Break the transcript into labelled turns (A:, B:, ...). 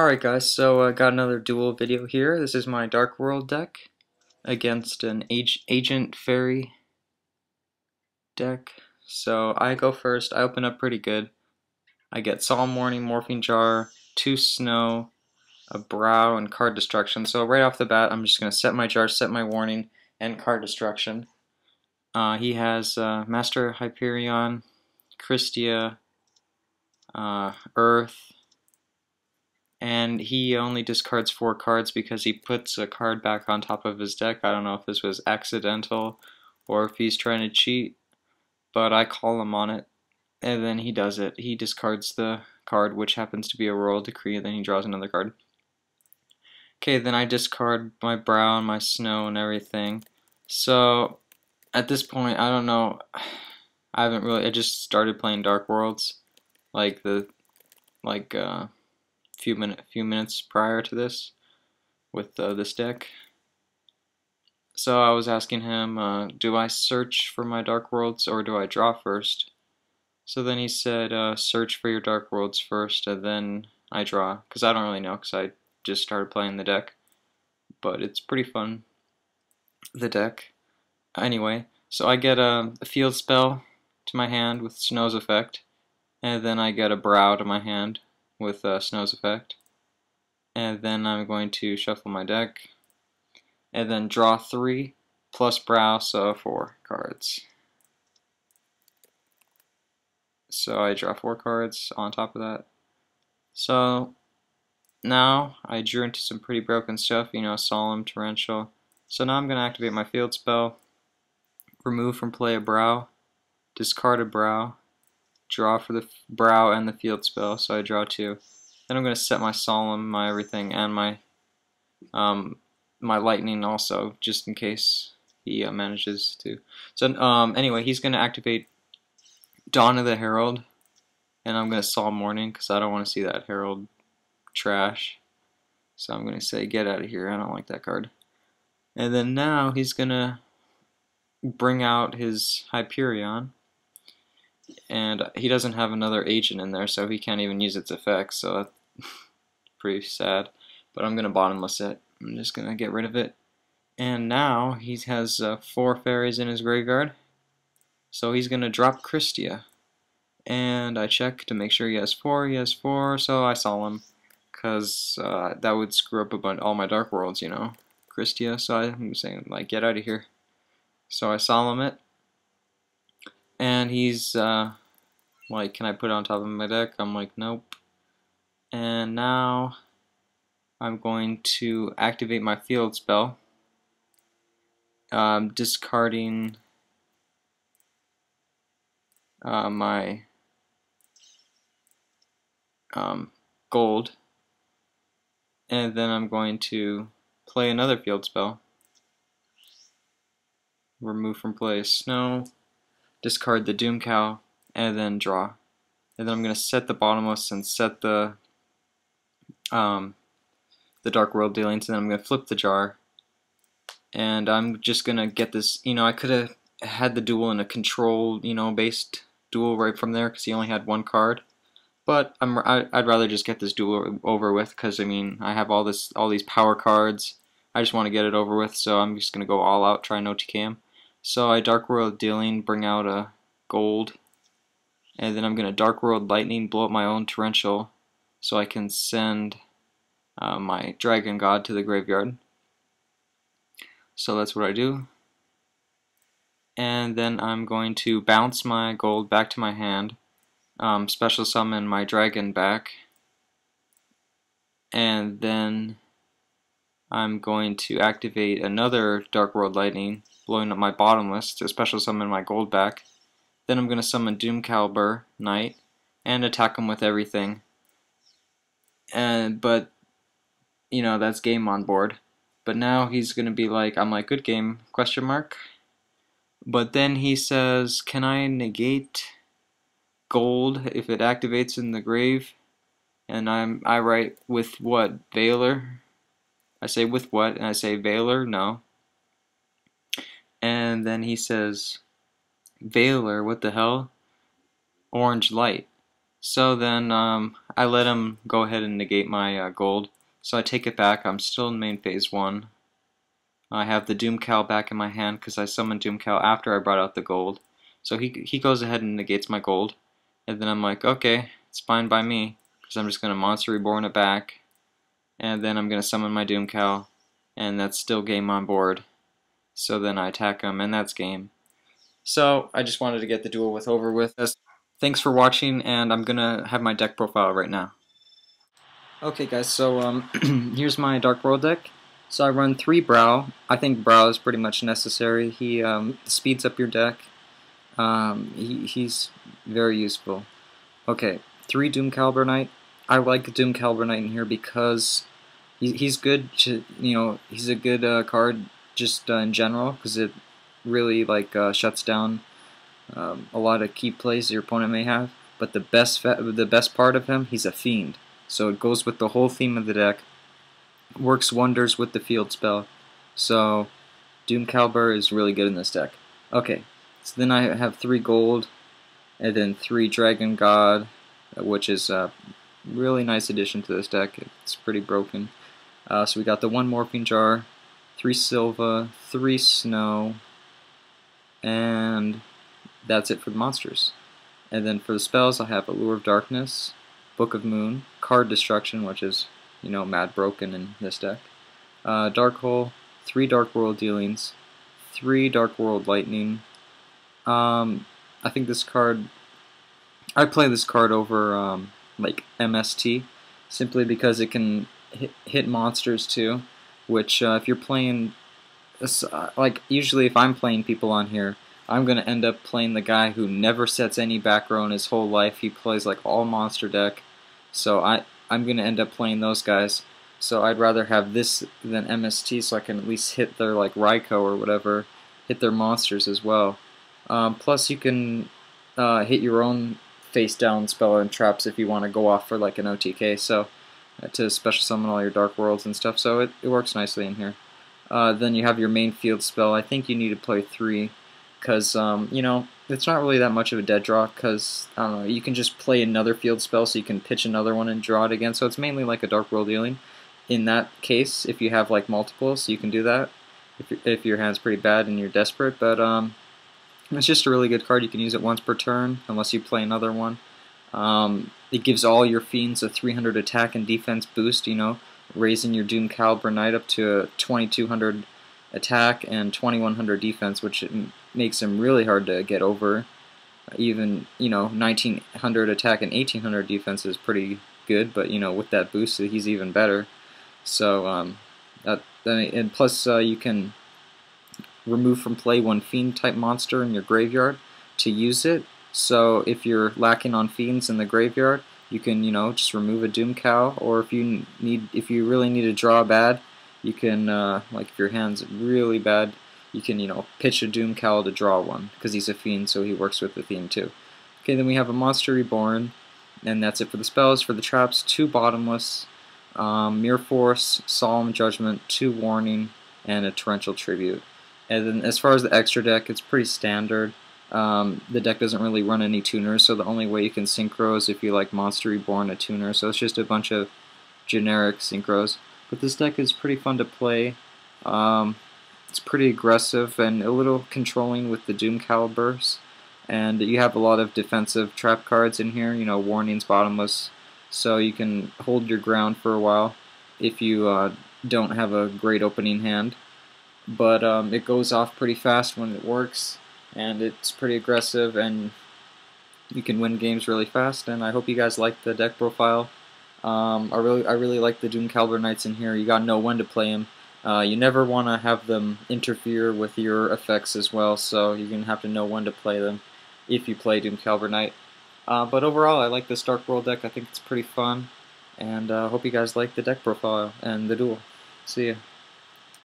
A: Alright guys, so I got another duel video here. This is my Dark World deck against an Agent Fairy deck. So I go first. I open up pretty good. I get Solemn Warning, Morphine Jar, 2 Snow, a Brow, and Card Destruction. So right off the bat, I'm just going to set my jar, set my warning, and Card Destruction. He has Master Hyperion, Christia, Earth, and he only discards 4 cards because he puts a card back on top of his deck. I don't know if this was accidental or if he's trying to cheat, but I call him on it, and then he does it. He discards the card, which happens to be a Royal Decree, and then he draws another card. Okay, then I discard my Brow and my Snow and everything. So at this point, I don't know. I just started playing Dark Worlds, few minutes prior to this with this deck. So I was asking him, do I search for my Dark Worlds or do I draw first? So then he said, search for your Dark Worlds first and then I draw, because I don't really know, because I just started playing the deck, but it's pretty fun, the deck. Anyway, so I get a field spell to my hand with Snow's effect, and then I get a Brow to my hand with Snow's effect, and then I'm going to shuffle my deck and then draw 3 plus Brow, so 4 cards. So I draw 4 cards on top of that. So now I drew into some pretty broken stuff, you know, Solemn, Torrential. So now I'm going to activate my field spell, remove from play a Brow, discard a Brow, draw for the Brow and the field spell, so I draw 2. Then I'm going to set my Solemn, my everything, and my Lightning also, just in case he manages to. So anyway, he's going to activate Dawn of the Herald, and I'm going to Solemn Warning because I don't want to see that Herald trash. So I'm going to say, get out of here, I don't like that card. And then now he's going to bring out his Hyperion, and he doesn't have another agent in there, so he can't even use its effects, so that's pretty sad. But I'm going to bottomless it. I'm just going to get rid of it. And now he has 4 fairies in his graveyard, so he's going to drop Christia. And I check to make sure he has 4. He has 4, so I Solemn, because that would screw up all my Dark Worlds, you know, Christia. So I'm saying, like, get out of here. So I Solemn it, and he's like, can I put it on top of my deck? I'm like, nope. And now I'm going to activate my field spell, discarding my gold, and then I'm going to play another field spell, remove from play Snow, discard the Doom Cow, and then draw. And then I'm going to set the bottomless and set the Dark World dealings, and then I'm going to flip the jar. And I'm just going to get this, you know, I could have had the duel in a control, you know, based duel right from there because he only had 1 card. But I'd rather just get this duel over with because, I mean, I have all these power cards. I just want to get it over with, so I'm just going to go all out, try no TK him. So I Dark World Dealing, bring out a gold, and then I'm going to Dark World Lightning, blow up my own Torrential, so I can send my Dragon God to the graveyard. So that's what I do. And then I'm going to bounce my gold back to my hand, special summon my dragon back, and then I'm going to activate another Dark World Lightning, blowing up my bottomless to special summon my gold back. Then I'm going to summon Doomcalibur Knight and attack him with everything. But you know, that's game on board. But now he's going to be like, I'm like, good game, question mark. But then he says, can I negate gold if it activates in the grave? And I write, with what? Valor? I say, with what? And I say, Valor? No. And then he says, Valor, what the hell? Orange light. So then I let him go ahead and negate my gold. So I take it back. I'm still in main phase 1. I have the Doom Cal back in my hand because I summoned Doom Cal after I brought out the gold. So he goes ahead and negates my gold. And then I'm like, okay, it's fine by me. Because I'm just going to Monster Reborn it back. And then I'm going to summon my Doom Cal. And that's still game on board. So then I attack him, and that's game. So I just wanted to get the duel over with. Thanks for watching, and I'm going to have my deck profile right now. Okay guys, so here's my Dark World deck. So I run 3 Brow. I think Brow is pretty much necessary. He speeds up your deck. He's very useful. Okay, 3 Doom Caliber Knight. I like Doom Caliber Knight in here because he's good. He's a good card just in general because it really shuts down a lot of key plays your opponent may have. But the best part of him, he's a fiend. So it goes with the whole theme of the deck. Works wonders with the field spell. So Doom Caliber is really good in this deck. Okay, so then I have 3 gold, and then 3 Dragon God, which is a really nice addition to this deck. It's pretty broken. So we got the 1 Morphine Jar, 3 Silva, 3 Snow, and that's it for the monsters. And then for the spells, I have Allure of Darkness, Book of Moon, Card Destruction, which is, mad broken in this deck, Dark Hole, 3 Dark World Dealings, 3 Dark World Lightning. I think this card, I play this card over MST, simply because it can hit monsters too, which if you're playing, usually if I'm playing people on here, I'm going to end up playing the guy who never sets any back row in his whole life. He plays all monster deck. So I'm going to end up playing those guys. So I'd rather have this than MST so I can at least hit their Raikou or whatever, hit their monsters as well. Plus you can hit your own face down spell and traps if you want to go off for an OTK. So to special summon all your Dark Worlds and stuff. So it works nicely in here. Then you have your main field spell. I think you need to play 3. Because, it's not really that much of a dead draw, because, I don't know, you can just play another field spell so you can pitch another one and draw it again. So it's mainly like a Dark World Dealing. In that case, if you have, multiples, you can do that if your hand's pretty bad and you're desperate. But it's just a really good card. You can use it once per turn, unless you play another one. It gives all your fiends a 300 attack and defense boost, raising your Doom Caliber Knight up to a 2200 attack and 2100 defense, which makes him really hard to get over. Even 1900 attack and 1800 defense is pretty good, but with that boost he's even better. So and plus you can remove from play 1 fiend type monster in your graveyard to use it. So if you're lacking on fiends in the graveyard, you can just remove a Doom Cow, or if you really need to draw bad, you can, if your hand's really bad, you can, pitch a Doom Cowl to draw one, because he's a fiend, so he works with the theme too. Okay, then we have a Monster Reborn, and that's it for the spells. For the traps, 2 Bottomless, Mirror Force, Solemn Judgment, 2 Warning, and a Torrential Tribute. And then as far as the extra deck, it's pretty standard. The deck doesn't really run any tuners, so the only way you can synchro is if you like Monster Reborn a tuner, so it's just a bunch of generic synchros. But this deck is pretty fun to play. It's pretty aggressive and a little controlling with the Doom Calibers. And you have a lot of defensive trap cards in here, Warnings, Bottomless, so you can hold your ground for a while if you don't have a great opening hand. But it goes off pretty fast when it works, and it's pretty aggressive, and you can win games really fast. And I hope you guys like the deck profile. I really like the Doom Caliber Knights in here. You gotta know when to play them. You never want to have them interfere with your effects as well, so you're gonna have to know when to play them if you play Doom Caliber Knight. But overall, I like this Dark World deck. I think it's pretty fun, and I hope you guys like the deck profile and the duel. See ya.